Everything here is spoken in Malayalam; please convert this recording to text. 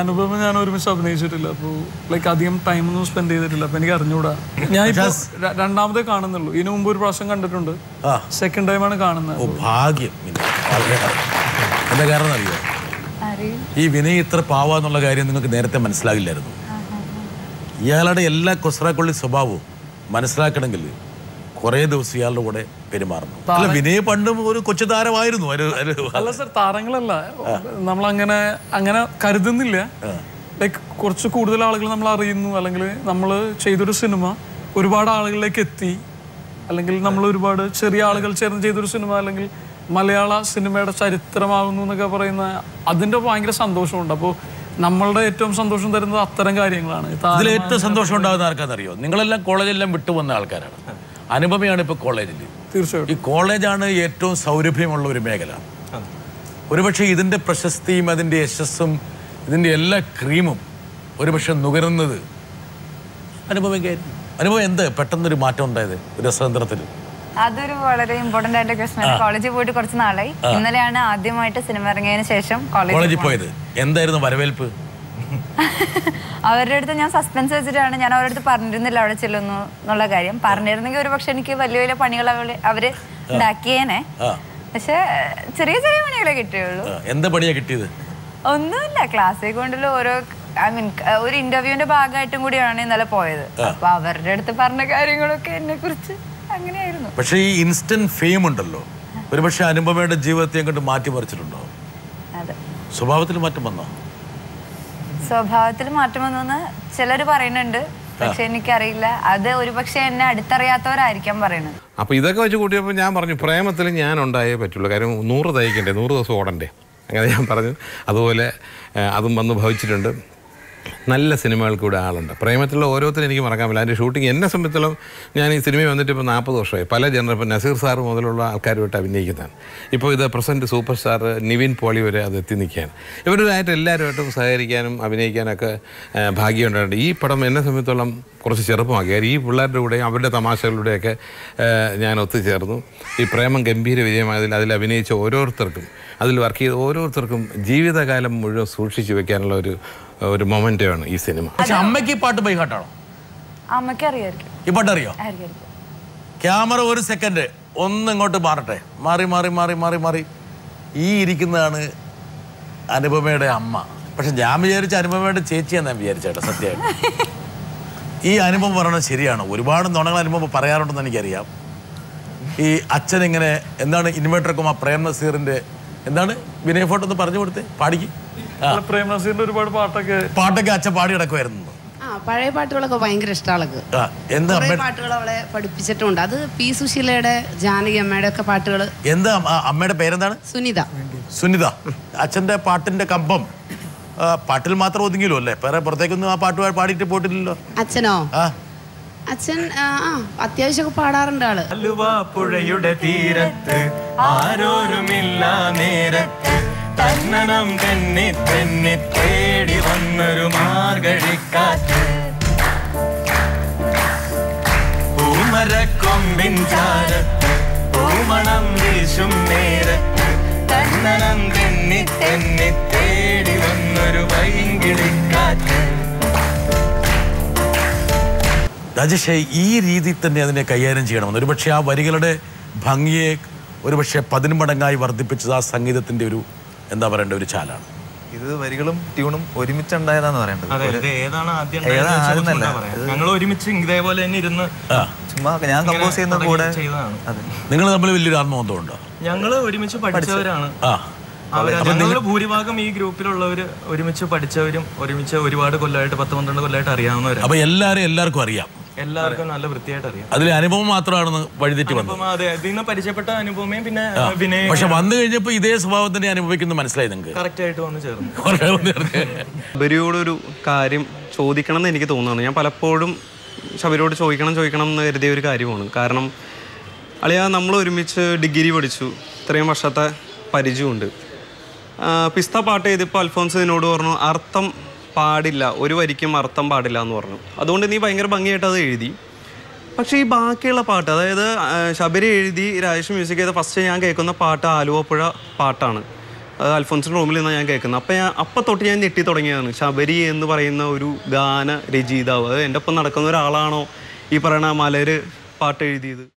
അനുപമ ഞാൻ ഒരുമിച്ച് അഭിനയിച്ചിട്ടില്ല. അപ്പോൾ ലൈക്ക് അധികം ടൈമൊന്നും സ്പെൻഡ് ചെയ്തിട്ടില്ല. അപ്പോൾ എനിക്ക് അറിഞ്ഞൂടാ. ഞാൻ രണ്ടാമതേ കാണുന്നുള്ളൂ. ഇതിനു മുമ്പ് ഒരു പ്രാവശ്യം കണ്ടിട്ടുണ്ട്. സെക്കൻഡ് ടൈമാണ് കാണുന്നത്. ഭാഗ്യം. എന്താ കാരണം അറിയോ? ഈ വിനയ് ഇത്ര പാവാന്നുള്ള കാര്യം നിങ്ങൾക്ക് നേരത്തെ മനസ്സിലാകില്ലായിരുന്നു. ഇയാളുടെ എല്ലാ കൊസ്രാക്കൊള്ളി സ്വഭാവവും മനസ്സിലാക്കണമെങ്കിൽ കുറേ ദിവസം ഇയാളുടെ കൂടെ പെരുമാറണം. അല്ല, വിനയ് പണ്ടും ഒരു കൊച്ചു താരമായിരുന്നു. അല്ല സർ, താരങ്ങളല്ല, നമ്മളങ്ങനെ അങ്ങനെ കരുതുന്നില്ല. ലൈക്ക് കുറച്ച് കൂടുതൽ ആളുകൾ നമ്മൾ അറിയുന്നു, അല്ലെങ്കിൽ നമ്മൾ ചെയ്തൊരു സിനിമ ഒരുപാട് ആളുകളിലേക്ക് എത്തി, അല്ലെങ്കിൽ നമ്മൾ ഒരുപാട് ചെറിയ ആളുകൾ ചേർന്ന് ചെയ്തൊരു സിനിമ അല്ലെങ്കിൽ മലയാള സിനിമയുടെ ചരിത്രമാകുന്നു എന്നൊക്കെ പറയുന്ന അതിൻ്റെ ഭയങ്കര സന്തോഷമുണ്ട്. അപ്പോൾ നമ്മളുടെ ഏറ്റവും സന്തോഷം തരുന്നത് അത്തരം കാര്യങ്ങളാണ്. ഇതിൽ ഏറ്റവും സന്തോഷം ഉണ്ടാകുന്ന ആർക്കാണെന്നറിയോ? നിങ്ങളെല്ലാം കോളേജെല്ലാം വിട്ടുവന്ന ആൾക്കാരാണ്. അനുപമയാണ് ഇപ്പോൾ കോളേജിൽ. തീർച്ചയായിട്ടും ഈ കോളേജാണ് ഏറ്റവും സൗരഭ്യമുള്ള ഒരു മേഖല. ഒരുപക്ഷെ ഇതിൻ്റെ പ്രശസ്തിയും അതിൻ്റെ യശസ്സും ഇതിൻ്റെ എല്ലാ ക്രീമും ഒരുപക്ഷെ നുകരുന്നത് അനുപമയ്ക്കായിരുന്നു. അനുപമ എന്ത് പെട്ടെന്നൊരു മാറ്റം ഉണ്ടായത് ഒരു രസതന്ത്രത്തിൽ? അതൊരു വളരെ ഇമ്പോർട്ടന്റ് ആയിട്ട് ക്വസ്റ്റ്യൻ. കോളേജിൽ പോയിട്ട് കുറച്ച് നാളായി. ഇന്നലെയാണ് ആദ്യമായിട്ട് സിനിമ ഇറങ്ങിയതിന് ശേഷം കോളേജിൽ പോയത്. എന്തായിരുന്നു വരവേൽപ്പ്? അവരുടെ അടുത്ത് ഞാൻ സസ്പെൻസ് വെച്ചിട്ടാണ്. ഞാൻ അവരുടെ അടുത്ത് പറഞ്ഞിരുന്നില്ല അവിടെ ചെല്ലുന്നു എന്നുള്ള കാര്യം. പറഞ്ഞിരുന്നെങ്കിൽ ഒരു പക്ഷെ എനിക്ക് വലിയ വലിയ പണികൾ അവര് ഉണ്ടാക്കിയേനെ. പക്ഷെ ചെറിയ ചെറിയ പണികളെ കിട്ടിയുള്ളൂ. എന്താ പണിയാ കിട്ടിയത്? ഒന്നുമില്ല, ക്ലാസ്സിൽ കൊണ്ടുള്ള ഓരോ ഒരു ഇന്റർവ്യൂവിന്റെ ഭാഗമായിട്ടും കൂടിയാണ് ഇന്നലെ പോയത്. അപ്പൊ അവരുടെ അടുത്ത് പറഞ്ഞ കാര്യങ്ങളൊക്കെ എന്നെ കുറിച്ച് അങ്ങനെയായിരുന്നു. പക്ഷെ ഈ ഇൻസ്റ്റന്റ് ഫെയിം ഉണ്ടല്ലോ, ഒരുപക്ഷെ അനുപമയുടെ ജീവിതത്തെ അങ്ങോട്ട് മാറ്റിമറിച്ചിട്ടുണ്ടോ? സ്വഭാവത്തിൽ മാറ്റം വന്നോ? സ്വഭാവത്തിൽ മാറ്റം വന്നു ചിലർ പറയുന്നുണ്ട്, പക്ഷെ എനിക്കറിയില്ല. അത് ഒരുപക്ഷെ എന്നെ അടുത്തറിയാത്തവരായിരിക്കാം പറയുന്നത്. അപ്പോൾ ഇതൊക്കെ വെച്ച് കൂട്ടിയപ്പോൾ ഞാൻ പറഞ്ഞു, പ്രേമത്തിൽ ഞാൻ ഉണ്ടായേ പറ്റുള്ളൂ. കാര്യം 100 തയ്ക്കണ്ടേ, 100 ദിവസം ഓടണ്ടേ, അങ്ങനെ ഞാൻ പറഞ്ഞു. അതുപോലെ അതും വന്ന് ഭവിച്ചിട്ടുണ്ട്. നല്ല സിനിമകൾക്കൂടെ ആളുണ്ട്. പ്രേമത്തിലുള്ള ഓരോരുത്തരും എനിക്ക് മറക്കാൻ പറ്റില്ല. അതിൻ്റെ ഷൂട്ടിങ് എന്നെ സംബന്ധിച്ചോളം ഞാൻ ഈ സിനിമയിൽ വന്നിട്ട് ഇപ്പോൾ 40 വർഷമായി. പല ഇപ്പോൾ നസീർ സാർ മുതലുള്ള ആൾക്കാരുമായിട്ട് അഭിനയിക്കുന്നതാണ്. ഇപ്പോൾ ഇത് present superstar Nivin Pauly വരെ അത് എത്തി നിൽക്കുകയാണ്. ഇവരുമായിട്ട് എല്ലാവരുമായിട്ടും സഹകരിക്കാനും അഭിനയിക്കാനൊക്കെ ഭാഗ്യമുണ്ടായിട്ടുണ്ട്. ഈ പടം എന്നെ സംബന്ധിച്ചോളം കുറച്ച് ചെറുപ്പമാക്കി. കാര്യം ഈ പിള്ളേരുടെ കൂടെയും അവരുടെ തമാശകളുടെയൊക്കെ ഞാൻ ഒത്തുചേർന്നു. ഈ പ്രേമം ഗംഭീര വിജയമായതിൽ അതിൽ അഭിനയിച്ച ഓരോരുത്തർക്കും, അതിൽ വർക്ക് ചെയ്ത ഓരോരുത്തർക്കും ജീവിതകാലം മുഴുവൻ സൂക്ഷിച്ചു വെക്കാനുള്ള ഒരു മൊമെന്റാണ് ഈ സിനിമ. പക്ഷെ അമ്മയ്ക്ക് ഈ പാട്ട് ബൈഹാട്ടാണോ? അമ്മയ്ക്ക് അറിയായിരിക്കും. ഈ പാട്ട് അറിയോ? ക്യാമറ ഒരു സെക്കൻഡ് ഒന്ന് ഇങ്ങോട്ട് മാറട്ടെ. മാറി മാറി മാറി മാറി മാറി ഈ ഇരിക്കുന്നതാണ് അനുപമയുടെ അമ്മ. പക്ഷെ ഞാൻ വിചാരിച്ച അനുപമയുടെ ചേച്ചിയാന്ന് ഞാൻ വിചാരിച്ചേട്ടാ. സത്യമായിട്ട് ഈ അനുപമ പറയണത് ശരിയാണ്. ഒരുപാട് നുണകൾ അനുപമ പറയാറുണ്ടെന്ന് എനിക്കറിയാം. ഈ അച്ഛൻ ഇങ്ങനെ എന്താണ് ഇൻവേർട്ടർക്കും ആ പ്രേം നസീറിന്റെ എന്താണ് വിനയ് ഫോട്ടോ ഒന്ന് പറഞ്ഞു കൊടുത്തേ, പാടിക്ക്. പ്രേം നസീറിന്റെ ഒരുപാട് പാട്ടൊക്കെ അച്ഛൻ പാടി കിടക്കുമായിരുന്നു. പഴയ പാട്ടുകളൊക്കെ ഭയങ്കര ഇഷ്ടമാണ്. പാട്ടുകൾ അവളെ പഠിപ്പിച്ചിട്ടുണ്ട്. അത് പി സുശീലയുടെ, ജാനകി അമ്മയുടെ ഒക്കെ പാട്ടുകൾ. എന്താ അമ്മയുടെ പേരെന്താണ്? സുനിത. സുനിത. അച്ഛന്റെ പാട്ടിന്റെ കമ്പം പാട്ടിൽ മാത്രം ഒതുങ്ങിയല്ലോ അല്ലേ? വേറെ പുറത്തേക്കൊന്നും ആ പാട്ട് പാടിയിട്ട് പോയിട്ടില്ലല്ലോ. അച്ഛനോ? അച്ഛൻ അത്യാവശ്യമൊക്കെ പാടാറുണ്ട് ആള്. പുഴയുടെ തീരത്ത് ആരോരുമില്ല നേരത്ത് തന്നനം തന്നെ തന്നെ തേടി വന്നൊരു മാർഗഴിക്കാറ്റ് പൂമരക്കൊമ്പിൻ ചാരത്ത് പൂമണം വീശും നേരത്ത് തന്നനം തന്നെ തന്നെ തേടി വന്നൊരു വൈകിളിക്കാറ്റ്. രാജേഷേ, ഈ രീതിയിൽ തന്നെ അതിനെ കൈകാര്യം ചെയ്യണമെന്ന് ഒരുപക്ഷെ ആ വരികളുടെ ഭംഗിയെ ഒരുപക്ഷെ 10 മടങ്ങായി വർദ്ധിപ്പിച്ചത് ആ സംഗീതത്തിന്റെ ഒരു എന്താ പറയേണ്ട ഒരു ചാലാണ്. ഇത് വരികളും ട്യൂണും ഒരുമിച്ചുണ്ടായതാന്ന് പറയേണ്ടത്. ഞങ്ങൾ ഒരുമിച്ച് ഇതേപോലെ തന്നെ ഇരുന്ന് ചുമ്മാ ഞാൻ കമ്പോസ് ചെയ്യുന്ന കൂടെ ചെയ്തതാണ്. നിങ്ങൾ തമ്മിൽ വലിയൊരു ആത്മബന്ധമുണ്ടോ? ഞങ്ങള് ഒരുമിച്ച് പഠിച്ചവരാണ്. ഞങ്ങൾ ഭൂരിഭാഗം ഈ ഗ്രൂപ്പിലുള്ളവര് ഒരുമിച്ച് പഠിച്ചവരും ഒരുമിച്ച് ഒരുപാട് കൊല്ലമായിട്ട് 10-12 കൊല്ലമായിട്ട് അറിയാവുന്നവരാണ്. അപ്പൊ എല്ലാവർക്കും അറിയാം, എല്ലാവർക്കും നല്ല വൃത്തിയായിട്ട് അറിയാം. അതിലെ അനുഭവം മാത്രമാണ് വഴിതെറ്റി വന്നത്. അതെ, ഇതിന്ന് പരിചയപ്പെട്ട അനുഭവമേയും പിന്നെ വിനയ. പക്ഷെ വന്നു കഴിഞ്ഞപ്പോ ഇതേ സ്വഭാവത്തിന്റെ അനുഭവിക്കുന്നത് മനസ്സിലായി നിങ്ങൾക്ക്? കറക്റ്റ് ആയിട്ട് വന്ന് ചേർന്നു. ശബരിയോടൊരു കാര്യം ചോദിക്കണം എന്ന് എനിക്ക് തോന്നുന്നു. ഞാൻ പലപ്പോഴും ശബരിയോട് ചോദിക്കണം എന്ന് കരുതിയ ഒരു കാര്യമാണ്. കാരണം അളിയാ, നമ്മൾ ഒരുമിച്ച് ഡിഗ്രി പഠിച്ചു, ഇത്രയും വർഷത്തെ പരിചയമുണ്ട്. പിസ്ത പാട്ട് ചെയ്തപ്പോൾ അൽഫോൻസ് എന്നോട് പറഞ്ഞു, അർത്ഥം പാടില്ല, ഒരു വരിക്കും അർത്ഥം പാടില്ല എന്ന് പറഞ്ഞു. അതുകൊണ്ട് നീ ഭയങ്കര ഭംഗിയായിട്ട് അത് എഴുതി. പക്ഷേ ഈ ബാക്കിയുള്ള പാട്ട്, അതായത് ശബരി എഴുതി രാജേഷ് മ്യൂസിക് ചെയ്ത ഫസ്റ്റ് ഞാൻ കേൾക്കുന്ന പാട്ട് ആലുവപ്പുഴ പാട്ടാണ്. അൽഫോൻസിൻ്റെ റൂമിൽ നിന്നാണ് ഞാൻ കേൾക്കുന്നത്. അപ്പം തൊട്ട് ഞാൻ ഞെട്ടി തുടങ്ങിയതാണ്. ശബരി എന്ന് പറയുന്ന ഒരു ഗാന രചയിതാവ്, അത് എൻ്റെ ഒപ്പം നടക്കുന്ന ഒരാളാണോ ഈ പറയുന്ന മലര് പാട്ട് എഴുതിയത്?